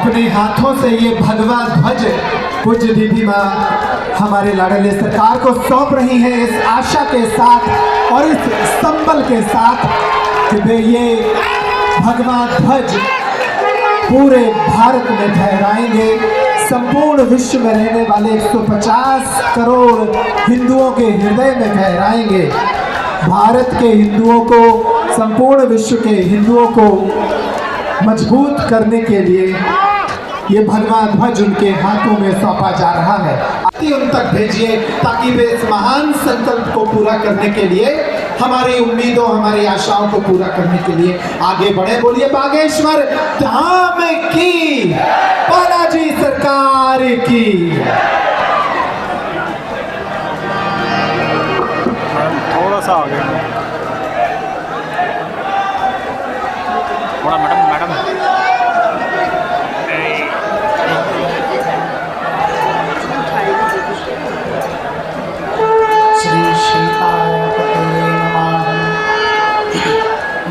अपने हाथों से ये भगवा ध्वज पूज्य दीदी माँ हमारे लाडले सरकार को सौंप रही हैं, इस आशा के साथ और इस संबल के साथ कि वे ये भगवा ध्वज पूरे भारत में फहराएंगे। संपूर्ण विश्व में रहने वाले 150 करोड़ हिंदुओं के हृदय में फहराएंगे। भारत के हिंदुओं को, संपूर्ण विश्व के हिंदुओं को मजबूत करने के लिए ये भगवा ध्वज उनके हाथों में सौंपा जा रहा है। उन तक भेजिए ताकि वे इस महान संकल्प को पूरा करने के लिए, हमारी उम्मीदों, हमारी आशाओं को पूरा करने के लिए आगे बढ़े। बोलिए बागेश्वर धाम की, बालाजी सरकार की। थोड़ा सा आगे, थोड़ा मैडम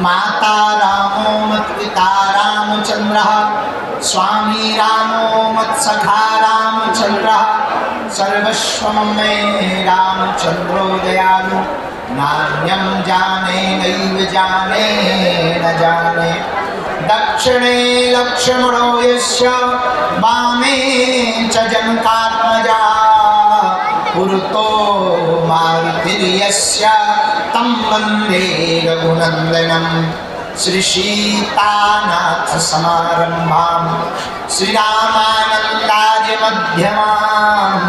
माता रामो मत पिता रामचंद्र, स्वामी रामो मत सखा रामचंद्र, सर्वस्व मे रामचंद्रो दयालु, नान्यं जाने नैव जाने न जाने। दक्षिणे लक्ष्मणो यस्य, वामे च जनकात्मजा, पुरतो मारुतिर्यस्य, तं वन्दे रघुनन्दनं। श्री सीतानाथ समारंभां, श्रीरामानन्दादि मध्यमाम्,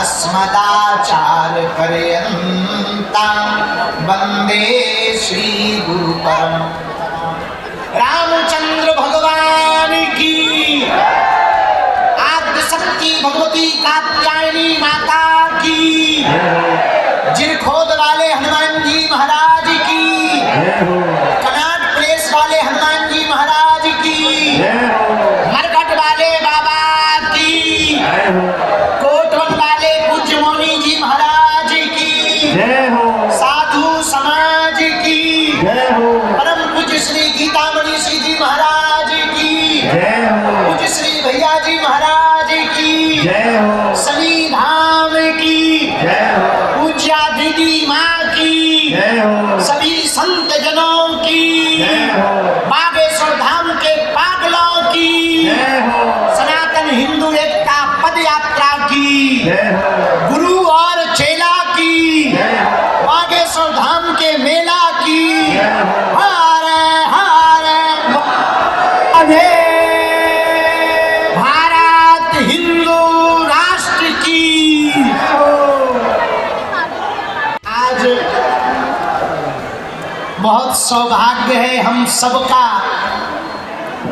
अस्मदाचार्य पर्यन्तां वन्दे श्री गुरु परंपरां। रामचंद्र भगवान की, आद्य शक्ति भगवती कात्यायनी माता की, जिरखोद वाले हनुमान जी महाराज की, कनाट प्लेस वाले हनुमान जी महाराज की, मरकट वाले बाबा की, कोटवन वाले पूज्य मौनी जी महाराज की, साधु समाज की, परम पूज्य श्री गीतामणि श्री जी महाराज की, पूज्य श्री भैया जी महाराज की, शनि धाम की, पूज्या दीदी माँ की, सभी संत जनों की, बागेश्वर धाम के पागलों की, सनातन हिंदू एकता पद यात्रा की, गुरु और चेला की, बागेश्वर धाम के मेला की, हरे हरे भारत हिंदू राष्ट्र की। आज बहुत सौभाग्य है हम सबका,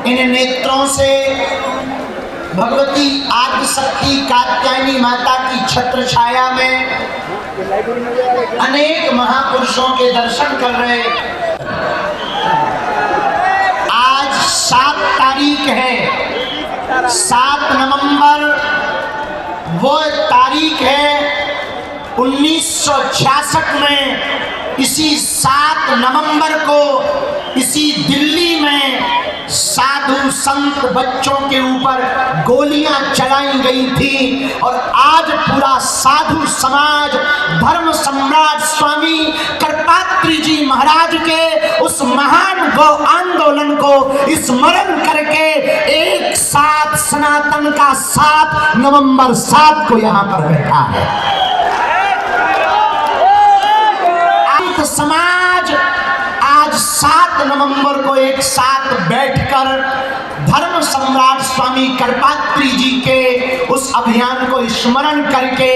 इन नेत्रों से भगवती आदि शक्ति कात्यायनी माता की छत्र छाया में अनेक महापुरुषों के दर्शन कर रहे। आज 7 तारीख है, 7 नवंबर वो तारीख है 1966 में। इसी 7 नवंबर को इसी दिल्ली में साधु संत बच्चों के ऊपर गोलियां चलाई गई थी, और आज पूरा साधु समाज धर्म सम्राट स्वामी करपात्री जी महाराज के उस महान गौ आंदोलन को स्मरण करके एक साथ सनातन का 7 नवंबर 7 को यहाँ पर बैठा है। समाज आज 7 नवंबर को एक साथ बैठकर धर्म सम्राट स्वामी करपात्री जी के उस अभियान को स्मरण करके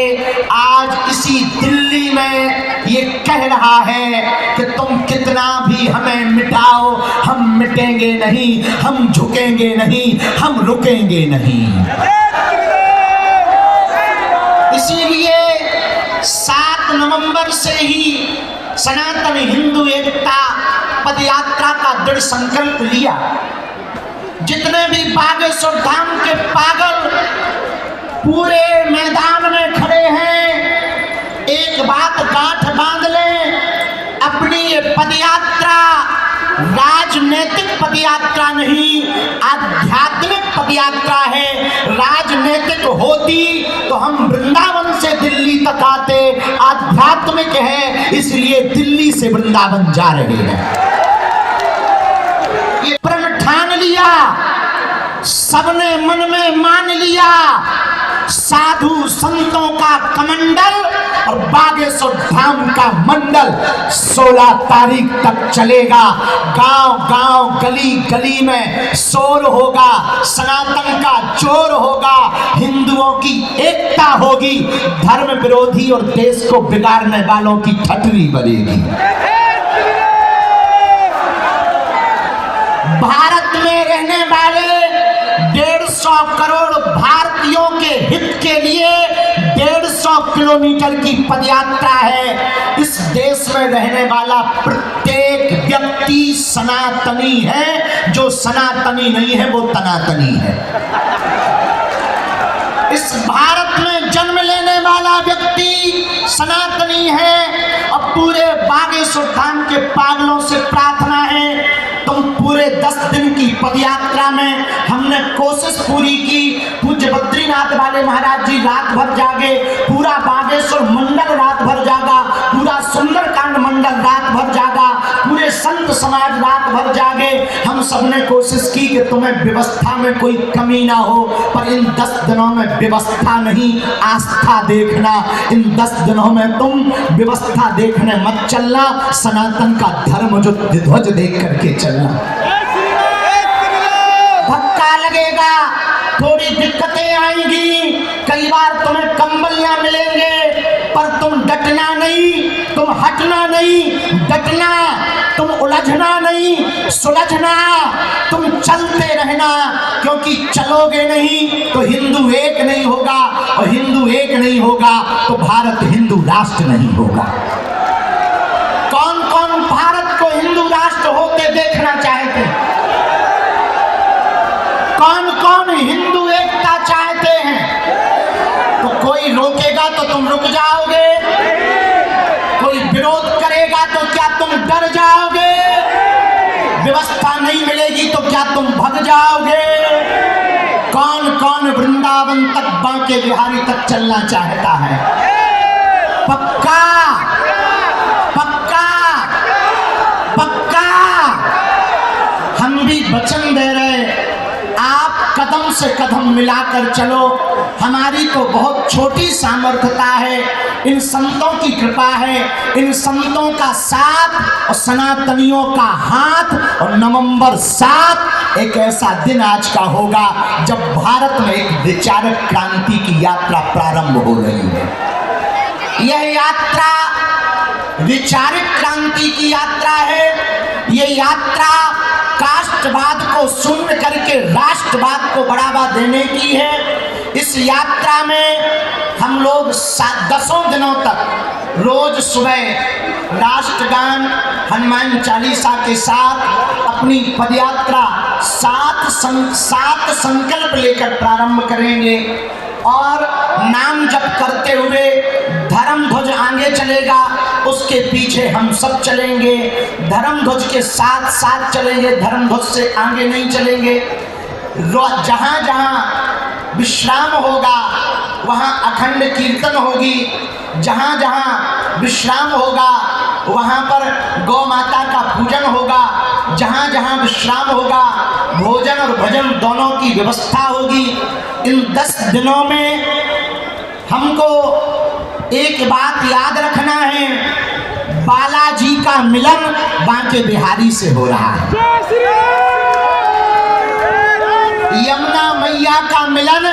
आज इसी दिल्ली में ये कह रहा है कि तुम कितना भी हमें मिटाओ, हम मिटेंगे नहीं, हम झुकेंगे नहीं, हम रुकेंगे नहीं। इसीलिए 7 नवंबर से ही सनातन हिंदू एकता पदयात्रा का दृढ़ संकल्प लिया। जितने भी बागेश्वर धाम के पागल पूरे मैदान में खड़े हैं, एक बात गांठ बांध लें, अपनी ये पदयात्रा राजनीतिक पदयात्रा नहीं, आध्यात्मिक पदयात्रा है। राजनीतिक होती तो हम वृंदावन से दिल्ली तक आते, आध्यात्मिक है इसलिए दिल्ली से वृंदावन जा रहे हैं। ये प्रण ठान लिया, सबने मन में मान लिया, साधु संतों का कमंडल और बागेश्वर धाम का मंडल 16 तारीख तक चलेगा। गांव गांव गली गली में शोर होगा, सनातन का जोर होगा, हिंदुओं की एकता होगी, धर्म विरोधी और देश को बिगाड़ने वालों की ठटरी बनेगी। भारत में रहने वाले 150 करोड़ भारतीयों के हित के लिए 150 किलोमीटर की पदयात्रा है। इस देश में रहने वाला प्रत्येक व्यक्ति सनातनी है, जो सनातनी नहीं है वो तनातनी है। इस भारत में जन्म लेने वाला व्यक्ति सनातनी है। अब पूरे बागेश्वर धाम के पागलों से प्रार्थना है, तुम पूरे 10 दिन की पदयात्रा में हमने कोशिश पूरी की। पूज्य बद्रीनाथ वाले महाराज जी रात भर जागे, पूरा बागेश्वर मंडल रात भर जागा, पूरा सुंदरकांड मंडल रात भर जागा, पूरे संत समाज रात भर जागे। हम सबने कोशिश की कि तुम्हें व्यवस्था में कोई कमी ना हो, पर इन 10 दिनों में व्यवस्था नहीं, आस्था देखना। इन 10 दिनों में तुम व्यवस्था देखने मत चलना, सनातन का धर्म जो ध्वज देख करके चलना। धक्का लगेगा, थोड़ी दिक्कतें आएंगी, कई बार तुम्हें कंबलियां मिलेंगे, पर तुम डटना नहीं, तुम हटना नहीं, डटना, तुम उलझना नहीं, सुलझना, तुम चलते रहना, क्योंकि चलोगे नहीं तो हिंदू एक नहीं होगा, और हिंदू एक नहीं होगा तो भारत हिंदू राष्ट्र नहीं होगा। कौन कौन भारत को हिंदू राष्ट्र होते देखना चाहते हैं? कौन कौन हिंदू एकता चाहते हैं? तो कोई रोकेगा तो तुम रुक जाओगे, कोई विरोध करेगा तो क्या तुम डर जाओगे? व्यवस्था नहीं मिलेगी तो क्या तुम भग जाओगे? कौन कौन वृंदावन तक, बांके बिहारी तक चलना चाहता है? पक्का पक्का पक्का। हम भी वचन दे रहे, आप कदम से कदम मिलाकर चलो। हमारी तो बहुत छोटी सामर्थ्यता है, इन संतों की कृपा है, इन संतों का साथ और सनातनियों का हाथ। और नवंबर 7 एक ऐसा दिन आज का होगा जब भारत में एक विचारक क्रांति की यात्रा प्रारंभ हो रही है। यह यात्रा विचारिक क्रांति की यात्रा है। ये यात्रा कास्टवाद को शून्य करके राष्ट्रवाद को बढ़ावा देने की है। इस यात्रा में हम लोग 10 दिनों तक रोज सुबह राष्ट्रगान, हनुमान चालीसा के साथ अपनी पदयात्रा 7 संकल्प लेकर प्रारंभ करेंगे, और नाम जप करते हुए धर्म ध्वज आगे चलेगा, उसके पीछे हम सब चलेंगे। धर्म ध्वज के साथ साथ चलेंगे, धर्म ध्वज से आगे नहीं चलेंगे। जहाँ जहाँ विश्राम होगा वहाँ अखंड कीर्तन होगी, जहाँ जहाँ विश्राम होगा वहाँ पर गौ माता का पूजन होगा, जहाँ जहाँ विश्राम होगा भोजन और भजन दोनों की व्यवस्था होगी। इन 10 दिनों में हमको एक बात याद रखना है, बालाजी का मिलन बांके बिहारी से हो रहा है, यमुना मैया का मिलन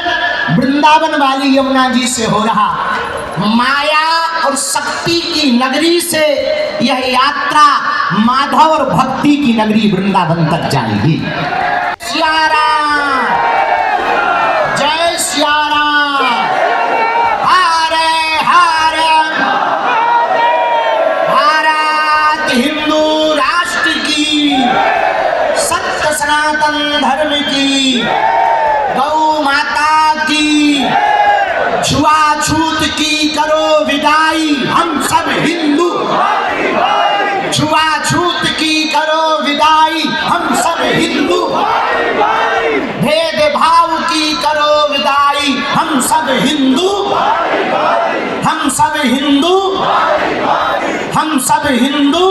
वृंदावन वाली यमुना जी से हो रहा। माया और शक्ति की नगरी से यह यात्रा माधव और भक्ति की नगरी वृंदावन तक जाएगी। सिया राम, जय सिया राम, हरे हरे। भारत हिंदू राष्ट्र की, सत्य सनातन धर्म की, गौ माता की, छुआछूत की करो विदाई, हम सब हिंदू। छुआछूत की करो विदाई, हम सब हिंदू। भेदभाव सब हिंदू, हम सब हिंदू, हम सब हिंदू।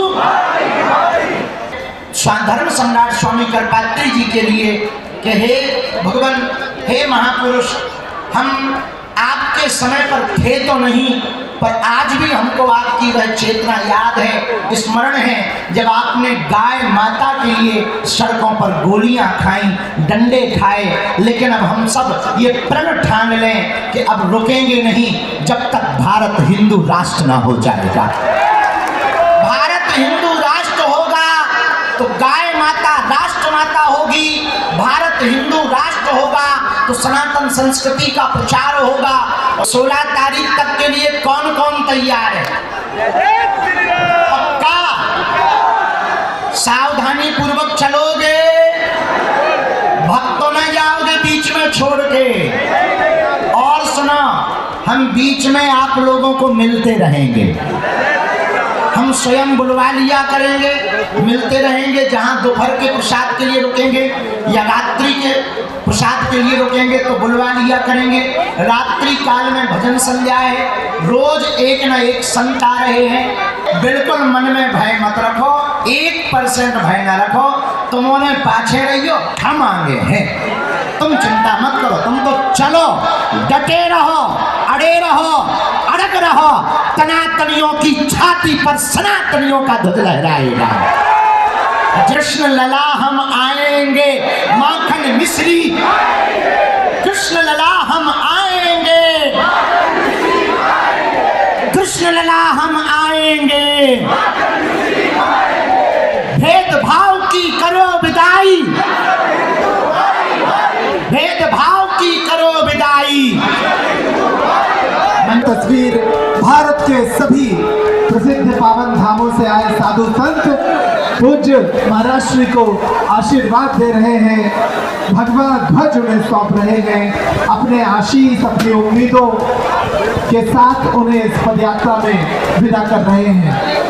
धर्म सम्राट स्वामी करपात्री जी के लिए कि हे भगवान, हे महापुरुष, हम आपके समय पर थे तो नहीं, पर आज भी हमको आपकी वह चेतना याद है, स्मरण है, जब आपने गाय माता के लिए सड़कों पर गोलियां खाई, डंडे खाए। लेकिन अब हम सब ये प्रण ठान लें कि अब रुकेंगे नहीं जब तक भारत हिंदू राष्ट्र ना हो जाएगा। भारत हिंदू राष्ट्र होगा तो गाय माता राष्ट्र माता होगी, भारत हिंदू राष्ट्र होगा तो सनातन संस्कृति का प्रचार होगा। 16 तारीख तक के लिए कौन कौन तैयार है? पक्का? सावधानी पूर्वक चलोगे? भक्तों न जाओगे बीच में छोड़ के? और सुनो, हम बीच में आप लोगों को मिलते रहेंगे, हम स्वयं बुलवा लिया करेंगे, मिलते रहेंगे। जहां दोपहर के प्रसाद के लिए रुकेंगे या रात्रि के प्रसाद के लिए रुकेंगे तो बुलवा लिया करेंगे। रात्रि काल में भजन संध्या है, रोज एक न एक संत आ रहे हैं। बिल्कुल मन में भय मत रखो, 1% भय न रखो। तुमने पाछे रहियो, हम आगे हैं, तुम चिंता मत करो। तुम तो चलो, डटे रहो, अड़े रहो, अड़ग रहो। तनातनियों की छाती पर सनातनियों का ध्वज लहराएगा। कृष्ण लला हम आएंगे, माखन मिश्री, कृष्ण लला हम आएंगे, कृष्ण लला हम आएंगे। भेदभाव की करो विदाई, भेदभाव की करो विदाई। तस्वीर भारत के सभी प्रसिद्ध पावन धामों से आए साधु संत पूज्य महाराष्ट्र को आशीर्वाद दे रहे हैं, भगवा ध्वज उन्हें सौंप रहे हैं। अपने आशीष, अपनी उम्मीदों के साथ उन्हें इस पदयात्रा में विदा कर रहे हैं।